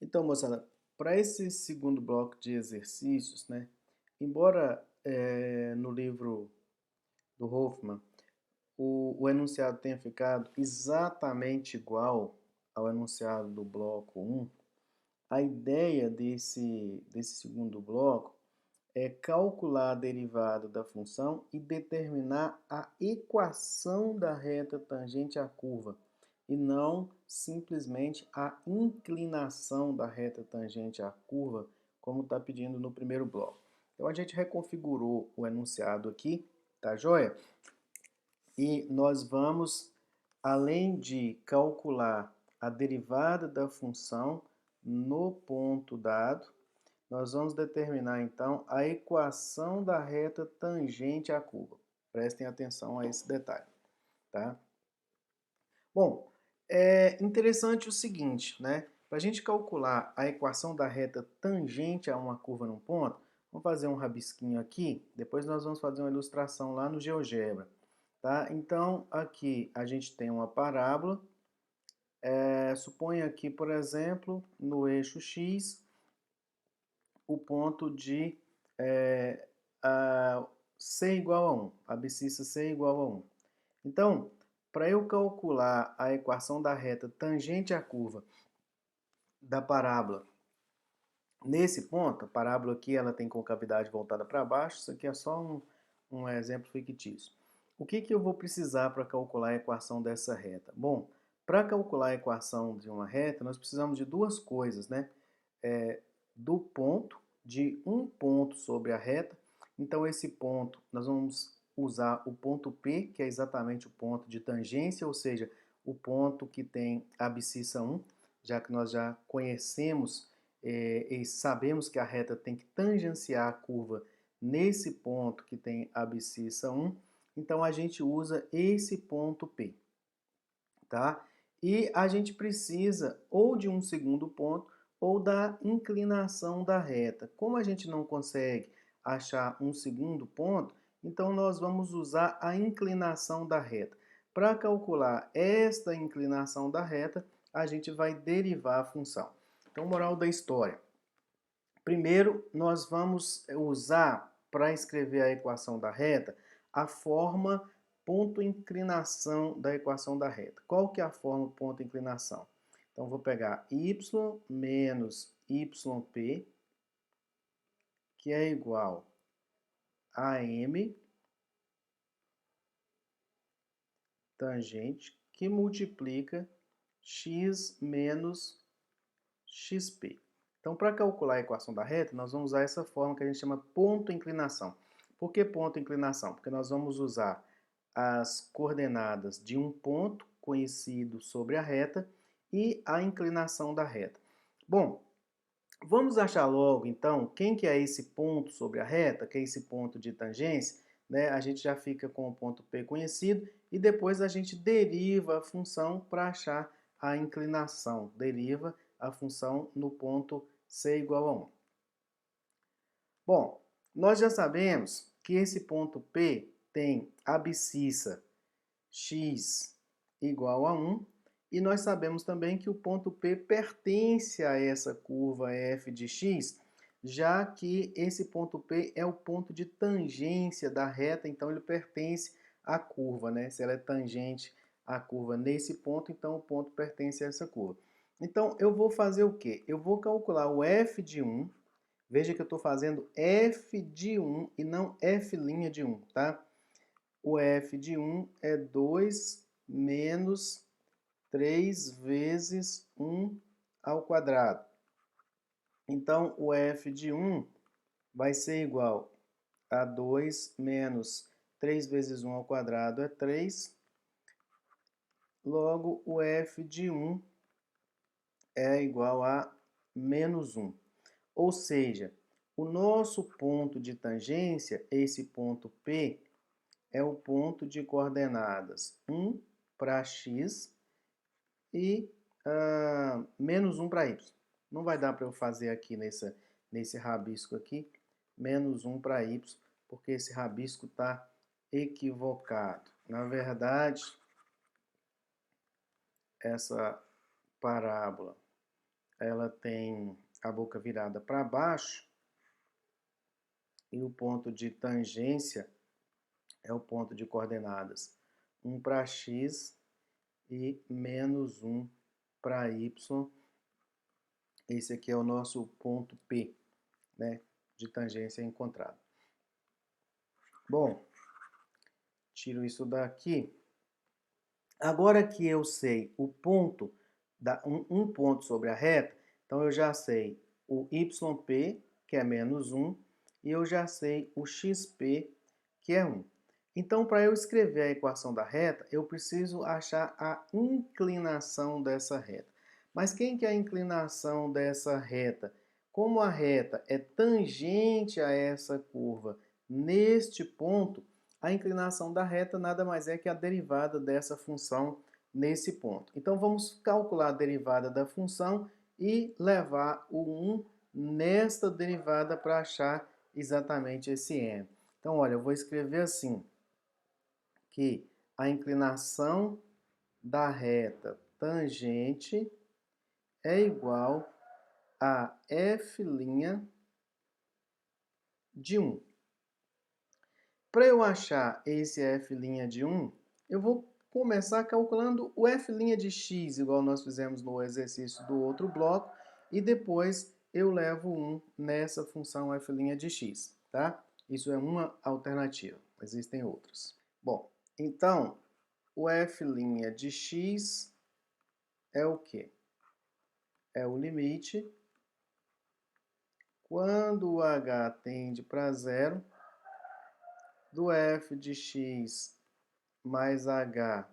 Então, moçada, para esse segundo bloco de exercícios, né, embora no livro do Hoffman o enunciado tenha ficado exatamente igual ao enunciado do bloco um, a ideia desse segundo bloco é calcular a derivada da função e determinar a equação da reta tangente à curva, e não simplesmente a inclinação da reta tangente à curva, como está pedindo no primeiro bloco. Então a gente reconfigurou o enunciado aqui, tá joia? E nós vamos, além de calcular a derivada da função no ponto dado, nós vamos determinar então a equação da reta tangente à curva. Prestem atenção a esse detalhe, tá? Bom, é interessante o seguinte, né? Para a gente calcular a equação da reta tangente a uma curva num ponto, vamos fazer um rabisquinho aqui, depois nós vamos fazer uma ilustração lá no GeoGebra, tá? Então, aqui a gente tem uma parábola, suponha aqui, por exemplo, no eixo X, o ponto de C igual a 1, abscissa C igual a 1. Então, para eu calcular a equação da reta tangente à curva da parábola nesse ponto, a parábola aqui ela tem concavidade voltada para baixo, isso aqui é só um exemplo fictício. O que eu vou precisar para calcular a equação dessa reta? Bom, para calcular a equação de uma reta, nós precisamos de duas coisas, né? Do ponto, de um ponto sobre a reta. Então, esse ponto, nós vamos usar o ponto P, que é exatamente o ponto de tangência, ou seja, o ponto que tem abscissa 1, já que nós já conhecemos e sabemos que a reta tem que tangenciar a curva nesse ponto que tem abscissa 1, então a gente usa esse ponto P, tá? E a gente precisa ou de um segundo ponto ou da inclinação da reta. Como a gente não consegue achar um segundo ponto, então nós vamos usar a inclinação da reta. Para calcular esta inclinação da reta, a gente vai derivar a função. Então, moral da história. Primeiro, nós vamos usar, para escrever a equação da reta, a forma ponto inclinação da equação da reta. Qual que é a forma ponto inclinação? Então, vou pegar y menos yp, que é igual a m tangente, que multiplica x menos xp. Então, para calcular a equação da reta, nós vamos usar essa forma que a gente chama ponto inclinação. Por que ponto inclinação? Porque nós vamos usar as coordenadas de um ponto conhecido sobre a reta e a inclinação da reta. Bom, vamos achar logo, então, quem que é esse ponto sobre a reta, que é esse ponto de tangência, né? A gente já fica com o ponto P conhecido e depois a gente deriva a função para achar a inclinação, deriva a função no ponto C igual a 1. Bom, nós já sabemos que esse ponto P tem abscissa x igual a 1, e nós sabemos também que o ponto P pertence a essa curva f de x, já que esse ponto P é o ponto de tangência da reta, então ele pertence à curva, né? Se ela é tangente à curva nesse ponto, então o ponto pertence a essa curva. Então, eu vou fazer o quê? Eu vou calcular o f de 1, veja que eu estou fazendo f de 1 e não f' de 1, tá? O f de 1 é 2 menos 3 vezes 1 ao quadrado. Então, o f de 1 vai ser igual a 2 menos 3 vezes 1 ao quadrado é 3. Logo, o f de 1 é igual a menos 1. Ou seja, o nosso ponto de tangência, esse ponto P, é o ponto de coordenadas 1 para x e menos 1 para y. Não vai dar para eu fazer aqui nesse rabisco aqui, menos 1 para y, porque esse rabisco está equivocado. Na verdade, essa parábola ela tem a boca virada para baixo e o ponto de tangência é o ponto de coordenadas 1 para x e menos 1 para y. Esse aqui é o nosso ponto P, né, de tangência encontrado. Bom, tiro isso daqui. Agora que eu sei o ponto, um ponto sobre a reta, então eu já sei o yp, que é menos 1, e eu já sei o xp, que é 1. Então, para eu escrever a equação da reta, eu preciso achar a inclinação dessa reta. Mas quem que é a inclinação dessa reta? Como a reta é tangente a essa curva neste ponto, a inclinação da reta nada mais é que a derivada dessa função nesse ponto. Então, vamos calcular a derivada da função e levar o 1 nesta derivada para achar exatamente esse m. Então, olha, eu vou escrever assim, que a inclinação da reta tangente é igual a f' de 1. Para eu achar esse f' de 1, eu vou começar calculando o f' de x, igual nós fizemos no exercício do outro bloco, e depois eu levo 1 nessa função f' de x, tá? Isso é uma alternativa, existem outras. Bom, então, o f' de x é o quê? É o limite quando o h tende para zero do f de x mais h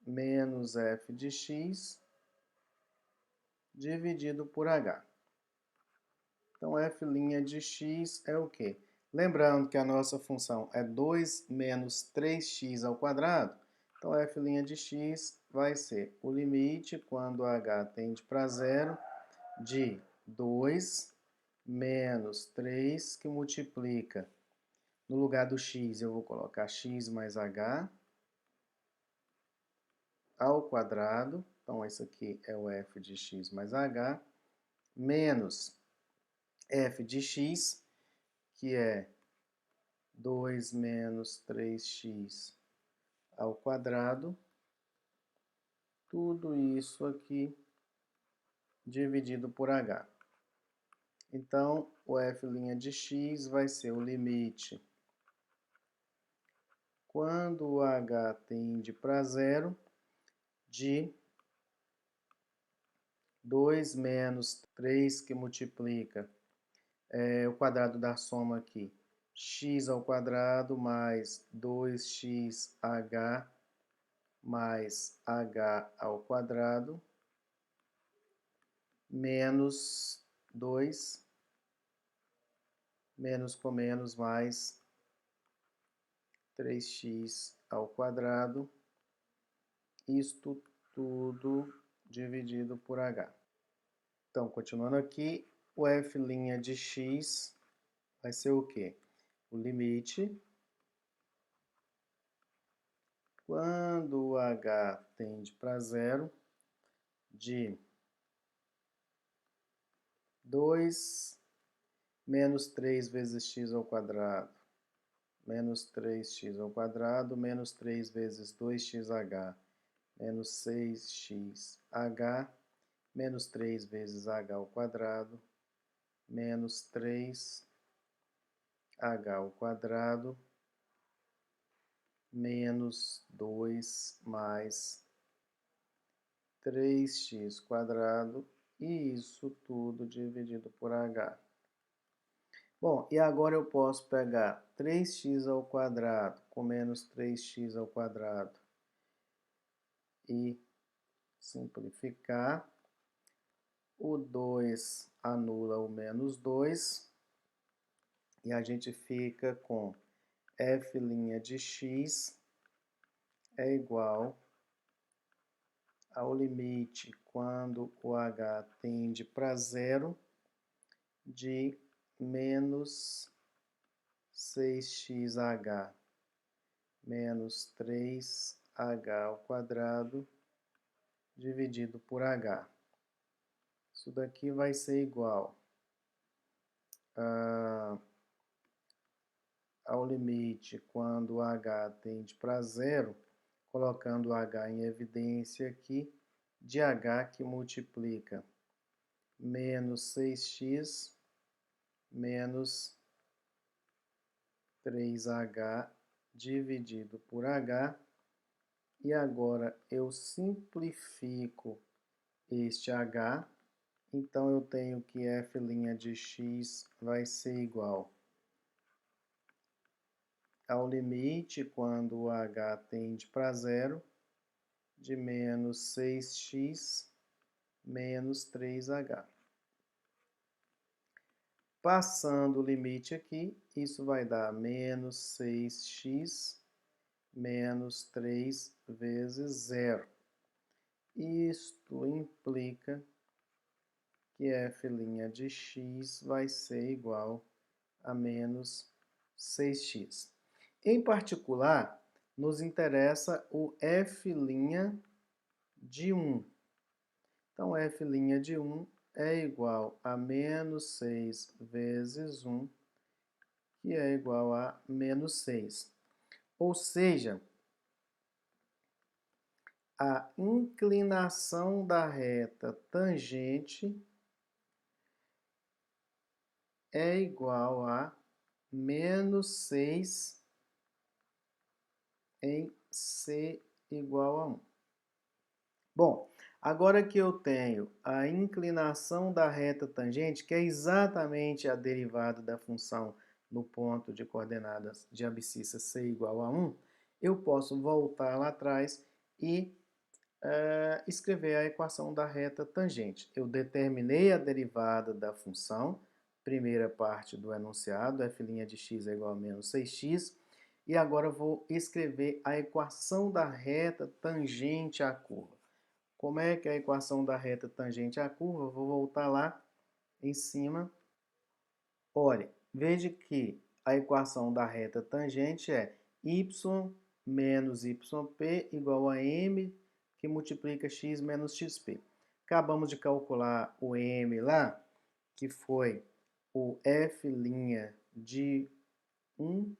menos f de x dividido por h. Então, f' de x é o quê? Lembrando que a nossa função é 2 menos 3x ao quadrado, então f' de x vai ser o limite quando h tende para zero de 2 menos 3, que multiplica. No lugar do x, eu vou colocar x mais h ao quadrado. Então, esse aqui é o f de x mais h, menos f de x, que é 2 menos 3x ao quadrado. Tudo isso aqui dividido por h. Então, o f' de x vai ser o limite quando o h tende para zero de 2 menos 3, que multiplica o quadrado da soma aqui, x ao quadrado mais 2xh mais h ao quadrado, menos 2, menos com menos mais 3x ao quadrado, isto tudo dividido por h. Então, continuando aqui, o f' de x vai ser o quê? O limite quando o h tende para zero de 2 menos 3 vezes x ao quadrado, menos 3x ao quadrado, menos 3 vezes 2xh, menos 6xh, menos 3 vezes h ao quadrado, menos 3h ao quadrado, menos 2 mais 3x quadrado, e isso tudo dividido por h. Bom, e agora eu posso pegar 3x ao quadrado com menos 3x ao quadrado e simplificar. O 2 anula o menos 2 e a gente fica com f' de x é igual ao limite quando o h tende para zero de menos 6xh menos 3h ao quadrado dividido por h. Isso daqui vai ser igual ao limite quando h tende para zero, colocando h em evidência aqui, de h que multiplica menos 6x menos 3h dividido por h. E agora eu simplifico este h, então eu tenho que f' de x vai ser igual ao limite quando o h tende para zero, de menos 6x menos 3h. Passando o limite aqui, isso vai dar menos 6x menos 3 vezes zero. Isto implica que f' de x vai ser igual a menos 6x. Em particular, nos interessa o f' de 1. Então, f' de 1 é igual a menos 6 vezes 1, que é igual a menos 6. Ou seja, a inclinação da reta tangente é igual a menos 6 em C igual a 1. Bom, agora que eu tenho a inclinação da reta tangente, que é exatamente a derivada da função no ponto de coordenadas de abscissa C igual a 1, eu posso voltar lá atrás e escrever a equação da reta tangente. Eu determinei a derivada da função, primeira parte do enunciado, f' de x é igual a menos 6x, e agora vou escrever a equação da reta tangente à curva. Como é que é a equação da reta tangente à curva? Vou voltar lá em cima. Olha, veja que a equação da reta tangente é y menos yp igual a m que multiplica x menos xp. Acabamos de calcular o m lá, que foi o f' de 1,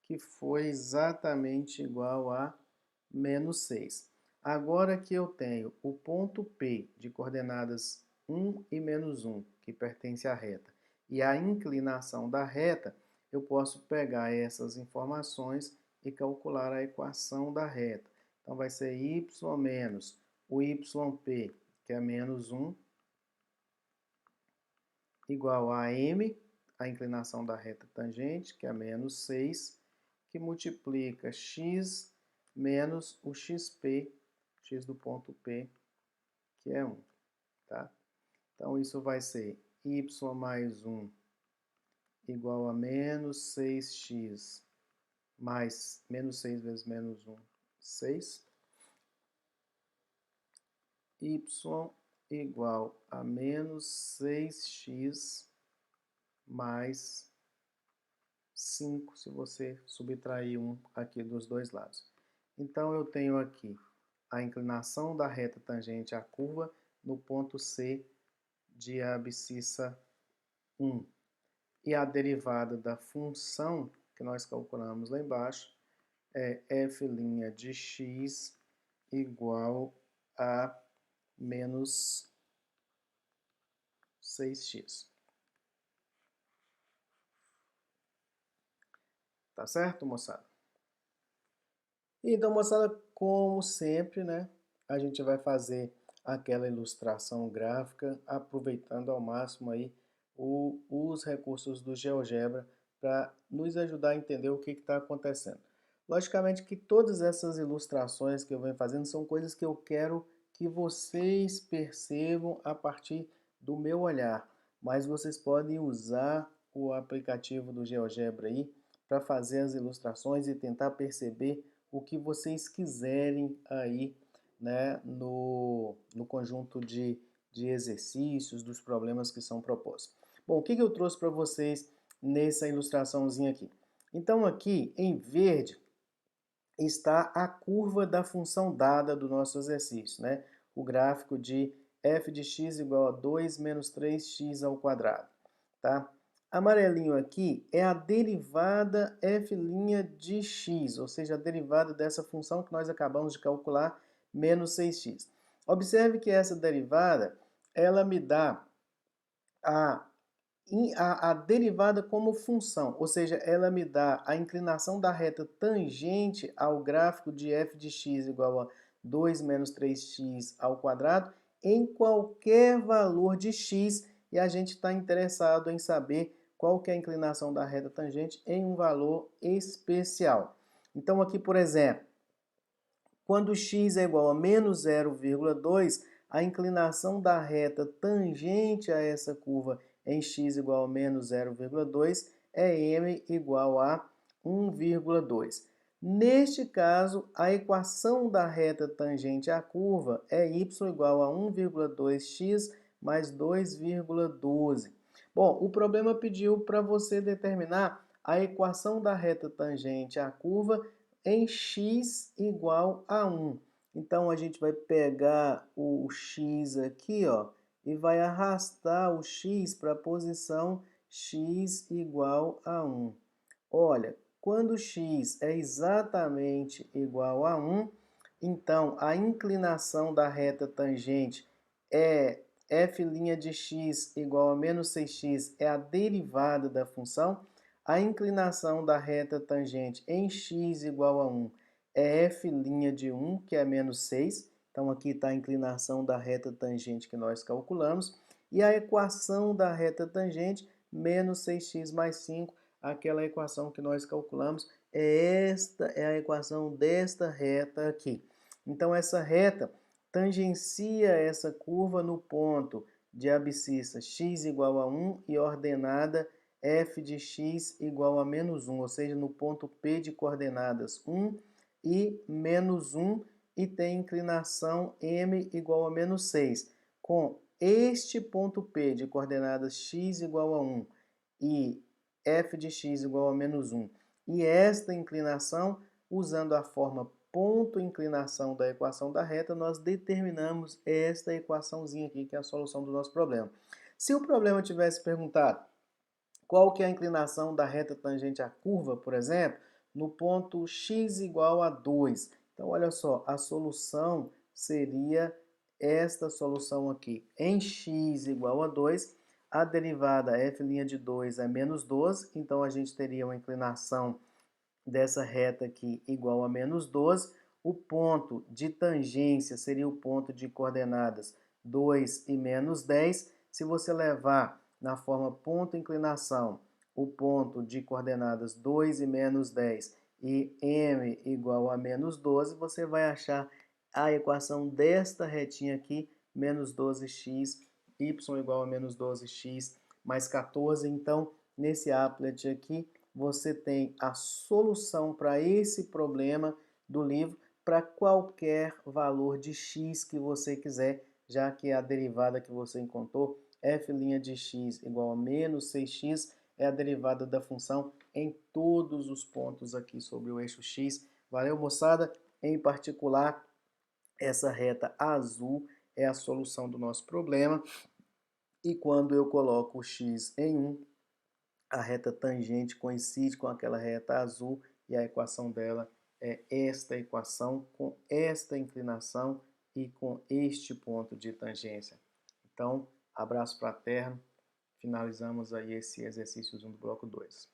que foi exatamente igual a menos 6. Agora que eu tenho o ponto P de coordenadas 1 e menos 1, que pertence à reta, e a inclinação da reta, eu posso pegar essas informações e calcular a equação da reta. Então, vai ser y menos o yp, que é menos 1, igual a m, a inclinação da reta tangente, que é menos 6, que multiplica x menos o xp, x do ponto P, que é 1. Tá? Então, isso vai ser y mais 1 igual a menos 6x mais menos 6 vezes menos 1, 6. Y igual a menos 6x mais 5, se você subtrair 1 aqui dos dois lados. Então, eu tenho aqui a inclinação da reta tangente à curva no ponto C de abscissa 1. E a derivada da função que nós calculamos lá embaixo é f' de x igual a menos 6x. Tá certo, moçada? Então, moçada, como sempre, né, a gente vai fazer aquela ilustração gráfica, aproveitando ao máximo aí os recursos do GeoGebra para nos ajudar a entender o que está acontecendo. Logicamente que todas essas ilustrações que eu venho fazendo são coisas que eu quero que vocês percebam a partir do meu olhar, mas vocês podem usar o aplicativo do GeoGebra aí para fazer as ilustrações e tentar perceber o que vocês quiserem aí, né, no conjunto de exercícios, dos problemas que são propostos. Bom, o que eu trouxe para vocês nessa ilustraçãozinha aqui? Então, aqui em verde está a curva da função dada do nosso exercício, né? O gráfico de f de x igual a 2 menos 3x ao quadrado, tá? Amarelinho aqui é a derivada f' de x, ou seja, a derivada dessa função que nós acabamos de calcular, menos 6x. Observe que essa derivada, ela me dá a derivada como função, ou seja, ela me dá a inclinação da reta tangente ao gráfico de f de x igual a 2 menos 3x ao quadrado em qualquer valor de x, e a gente está interessado em saber qual que é a inclinação da reta tangente em um valor especial. Então aqui, por exemplo, quando x é igual a menos 0,2, a inclinação da reta tangente a essa curva em x igual a menos 0,2 é m igual a 1,2. Neste caso, a equação da reta tangente à curva é y igual a 1,2x mais 2,12. Bom, o problema pediu para você determinar a equação da reta tangente à curva em x igual a 1. Então, a gente vai pegar o x aqui, ó, e vai arrastar o x para a posição x igual a 1. Olha, quando x é exatamente igual a 1, então a inclinação da reta tangente é f' de x igual a menos 6x, é a derivada da função. A inclinação da reta tangente em x igual a 1 é f' de 1, que é menos 6. Então, aqui está a inclinação da reta tangente que nós calculamos. E a equação da reta tangente, menos 6x mais 5, aquela equação que nós calculamos, esta é a equação desta reta aqui. Então, essa reta tangencia essa curva no ponto de abscissa x igual a 1 e ordenada f de x igual a menos 1, ou seja, no ponto P de coordenadas 1 e menos 1, e tem inclinação m igual a menos 6. Com este ponto P de coordenadas x igual a 1 e f de x igual a menos 1, e esta inclinação, usando a forma ponto inclinação da equação da reta, nós determinamos esta equaçãozinha aqui, que é a solução do nosso problema. Se o problema tivesse perguntado qual que é a inclinação da reta tangente à curva, por exemplo, no ponto x igual a 2. Então, olha só, a solução seria esta solução aqui. Em x igual a 2, a derivada f' de 2 é menos 12, então a gente teria uma inclinação dessa reta aqui igual a menos 12. O ponto de tangência seria o ponto de coordenadas 2 e menos 10. Se você levar na forma ponto inclinação o ponto de coordenadas 2 e menos 10 e m igual a menos 12, você vai achar a equação desta retinha aqui, menos 12x, y igual a menos 12x mais 14. Então, nesse applet aqui, você tem a solução para esse problema do livro para qualquer valor de x que você quiser, já que a derivada que você encontrou, f' de x igual a menos 6x, é a derivada da função em todos os pontos aqui sobre o eixo x. Valeu, moçada? Em particular, essa reta azul é a solução do nosso problema. E quando eu coloco o x em 1, a reta tangente coincide com aquela reta azul e a equação dela é esta equação com esta inclinação e com este ponto de tangência. Então, abraço fraterno, finalizamos aí esse exercício do bloco 2.